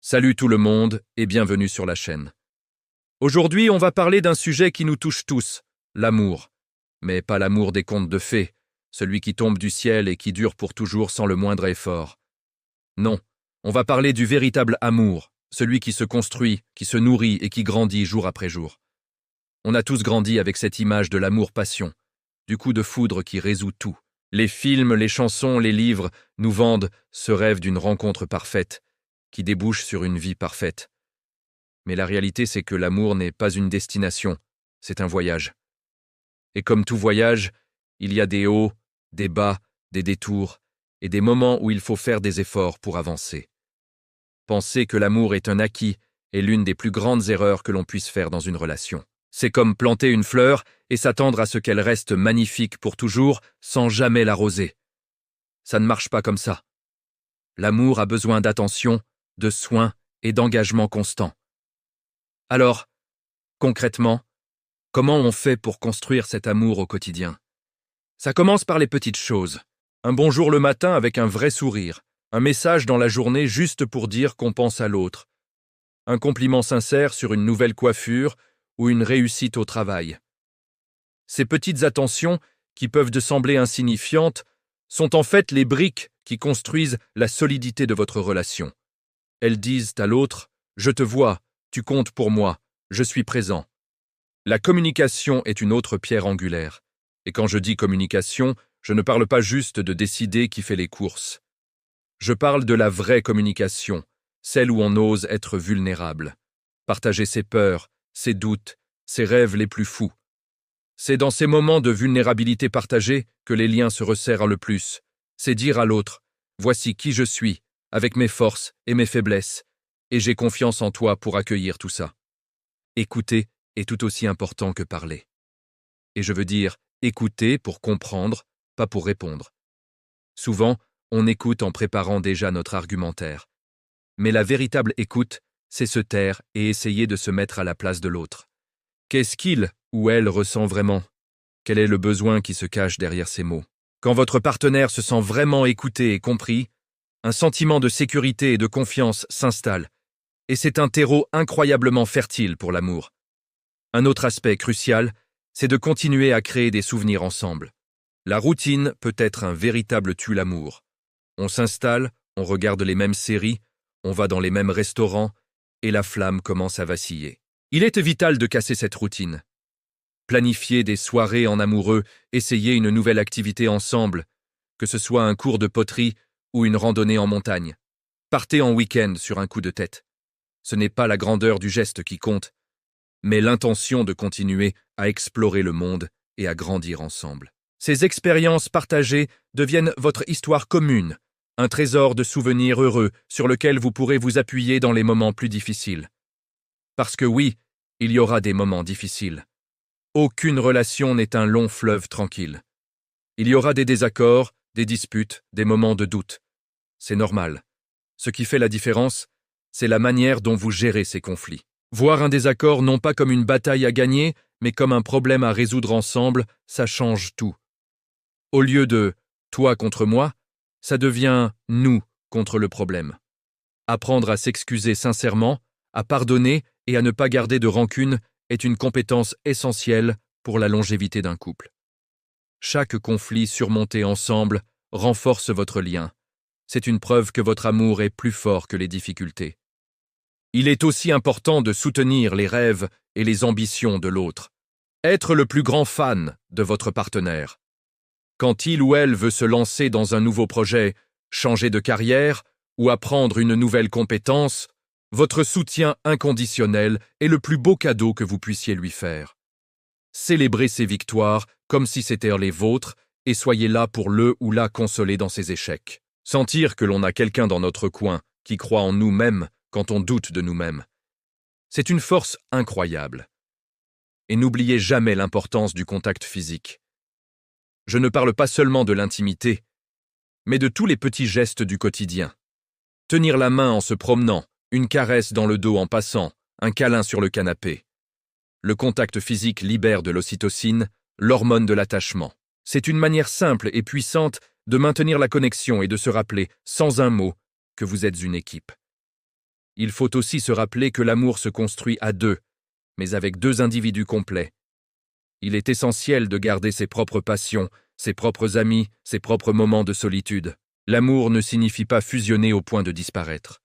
Salut tout le monde et bienvenue sur la chaîne. Aujourd'hui, on va parler d'un sujet qui nous touche tous, l'amour. Mais pas l'amour des contes de fées, celui qui tombe du ciel et qui dure pour toujours sans le moindre effort. Non, on va parler du véritable amour, celui qui se construit, qui se nourrit et qui grandit jour après jour. On a tous grandi avec cette image de l'amour-passion, du coup de foudre qui résout tout. Les films, les chansons, les livres nous vendent ce rêve d'une rencontre parfaite, qui débouche sur une vie parfaite. Mais la réalité, c'est que l'amour n'est pas une destination, c'est un voyage. Et comme tout voyage, il y a des hauts, des bas, des détours, et des moments où il faut faire des efforts pour avancer. Penser que l'amour est un acquis est l'une des plus grandes erreurs que l'on puisse faire dans une relation. C'est comme planter une fleur et s'attendre à ce qu'elle reste magnifique pour toujours sans jamais l'arroser. Ça ne marche pas comme ça. L'amour a besoin d'attention, de soins et d'engagement constant. Alors, concrètement, comment on fait pour construire cet amour au quotidien? Ça commence par les petites choses. Un bonjour le matin avec un vrai sourire. Un message dans la journée juste pour dire qu'on pense à l'autre. Un compliment sincère sur une nouvelle coiffure ou une réussite au travail. Ces petites attentions, qui peuvent te sembler insignifiantes, sont en fait les briques qui construisent la solidité de votre relation. Elles disent à l'autre « Je te vois, tu comptes pour moi, je suis présent ». La communication est une autre pierre angulaire. Et quand je dis communication, je ne parle pas juste de décider qui fait les courses. Je parle de la vraie communication, celle où on ose être vulnérable, partager ses peurs, ses doutes, ses rêves les plus fous. C'est dans ces moments de vulnérabilité partagée que les liens se resserrent le plus. C'est dire à l'autre « Voici qui je suis, avec mes forces et mes faiblesses, et j'ai confiance en toi pour accueillir tout ça. » Écouter est tout aussi important que parler. Et je veux dire écouter pour comprendre, pas pour répondre. Souvent, on écoute en préparant déjà notre argumentaire. Mais la véritable écoute, c'est se taire et essayer de se mettre à la place de l'autre. Qu'est-ce qu'il ou elle ressent vraiment? Quel est le besoin qui se cache derrière ces mots? Quand votre partenaire se sent vraiment écouté et compris, un sentiment de sécurité et de confiance s'installe, et c'est un terreau incroyablement fertile pour l'amour. Un autre aspect crucial, c'est de continuer à créer des souvenirs ensemble. La routine peut être un véritable tue-l'amour. On s'installe, on regarde les mêmes séries, on va dans les mêmes restaurants, et la flamme commence à vaciller. Il est vital de casser cette routine. Planifier des soirées en amoureux, essayer une nouvelle activité ensemble, que ce soit un cours de poterie ou une randonnée en montagne. Partez en week-end sur un coup de tête. Ce n'est pas la grandeur du geste qui compte, mais l'intention de continuer à explorer le monde et à grandir ensemble. Ces expériences partagées deviennent votre histoire commune, un trésor de souvenirs heureux sur lequel vous pourrez vous appuyer dans les moments plus difficiles. Parce que oui, il y aura des moments difficiles. Aucune relation n'est un long fleuve tranquille. Il y aura des désaccords, des disputes, des moments de doute. C'est normal. Ce qui fait la différence, c'est la manière dont vous gérez ces conflits. Voir un désaccord non pas comme une bataille à gagner, mais comme un problème à résoudre ensemble, ça change tout. Au lieu de « toi contre moi », ça devient « nous contre le problème ». Apprendre à s'excuser sincèrement, à pardonner et à ne pas garder de rancune est une compétence essentielle pour la longévité d'un couple. Chaque conflit surmonté ensemble renforce votre lien. C'est une preuve que votre amour est plus fort que les difficultés. Il est aussi important de soutenir les rêves et les ambitions de l'autre. Être le plus grand fan de votre partenaire. Quand il ou elle veut se lancer dans un nouveau projet, changer de carrière ou apprendre une nouvelle compétence, votre soutien inconditionnel est le plus beau cadeau que vous puissiez lui faire. Célébrez ses victoires comme si c'étaient les vôtres et soyez là pour le ou la consoler dans ses échecs. Sentir que l'on a quelqu'un dans notre coin qui croit en nous-mêmes quand on doute de nous-mêmes. C'est une force incroyable. Et n'oubliez jamais l'importance du contact physique. Je ne parle pas seulement de l'intimité, mais de tous les petits gestes du quotidien. Tenir la main en se promenant, une caresse dans le dos en passant, un câlin sur le canapé. Le contact physique libère de l'ocytocine, l'hormone de l'attachement. C'est une manière simple et puissante de maintenir la connexion et de se rappeler, sans un mot, que vous êtes une équipe. Il faut aussi se rappeler que l'amour se construit à deux, mais avec deux individus complets. Il est essentiel de garder ses propres passions, ses propres amis, ses propres moments de solitude. L'amour ne signifie pas fusionner au point de disparaître.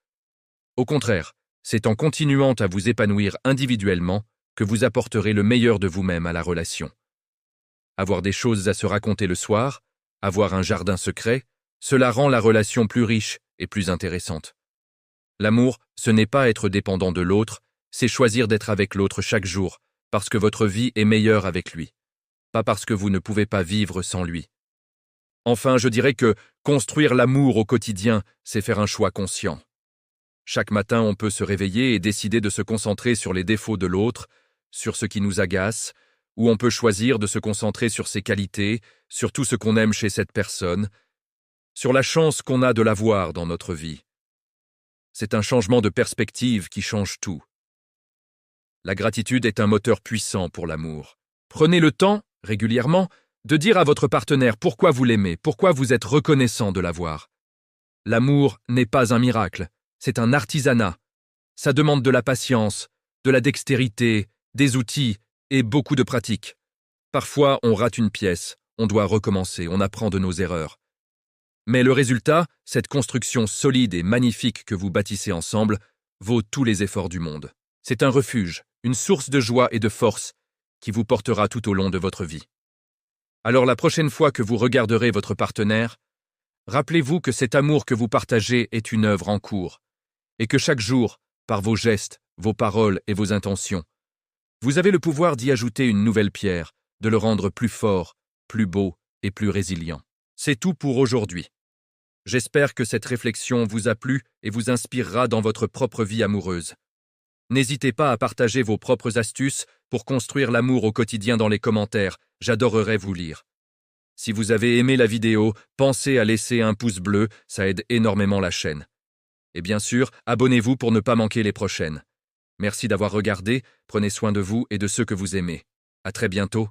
Au contraire, c'est en continuant à vous épanouir individuellement que vous apporterez le meilleur de vous-même à la relation. Avoir des choses à se raconter le soir, avoir un jardin secret, cela rend la relation plus riche et plus intéressante. L'amour, ce n'est pas être dépendant de l'autre, c'est choisir d'être avec l'autre chaque jour, parce que votre vie est meilleure avec lui, pas parce que vous ne pouvez pas vivre sans lui. Enfin, je dirais que construire l'amour au quotidien, c'est faire un choix conscient. Chaque matin, on peut se réveiller et décider de se concentrer sur les défauts de l'autre, sur ce qui nous agace, ou on peut choisir de se concentrer sur ses qualités, sur tout ce qu'on aime chez cette personne, sur la chance qu'on a de l'avoir dans notre vie. C'est un changement de perspective qui change tout. La gratitude est un moteur puissant pour l'amour. Prenez le temps, régulièrement, de dire à votre partenaire pourquoi vous l'aimez, pourquoi vous êtes reconnaissant de l'avoir. L'amour n'est pas un miracle, c'est un artisanat. Ça demande de la patience, de la dextérité, des outils et beaucoup de pratique. Parfois, on rate une pièce, on doit recommencer, on apprend de nos erreurs. Mais le résultat, cette construction solide et magnifique que vous bâtissez ensemble, vaut tous les efforts du monde. C'est un refuge, une source de joie et de force qui vous portera tout au long de votre vie. Alors la prochaine fois que vous regarderez votre partenaire, rappelez-vous que cet amour que vous partagez est une œuvre en cours, et que chaque jour, par vos gestes, vos paroles et vos intentions, vous avez le pouvoir d'y ajouter une nouvelle pierre, de le rendre plus fort, plus beau et plus résilient. C'est tout pour aujourd'hui. J'espère que cette réflexion vous a plu et vous inspirera dans votre propre vie amoureuse. N'hésitez pas à partager vos propres astuces pour construire l'amour au quotidien dans les commentaires, j'adorerais vous lire. Si vous avez aimé la vidéo, pensez à laisser un pouce bleu, ça aide énormément la chaîne. Et bien sûr, abonnez-vous pour ne pas manquer les prochaines. Merci d'avoir regardé, prenez soin de vous et de ceux que vous aimez. À très bientôt.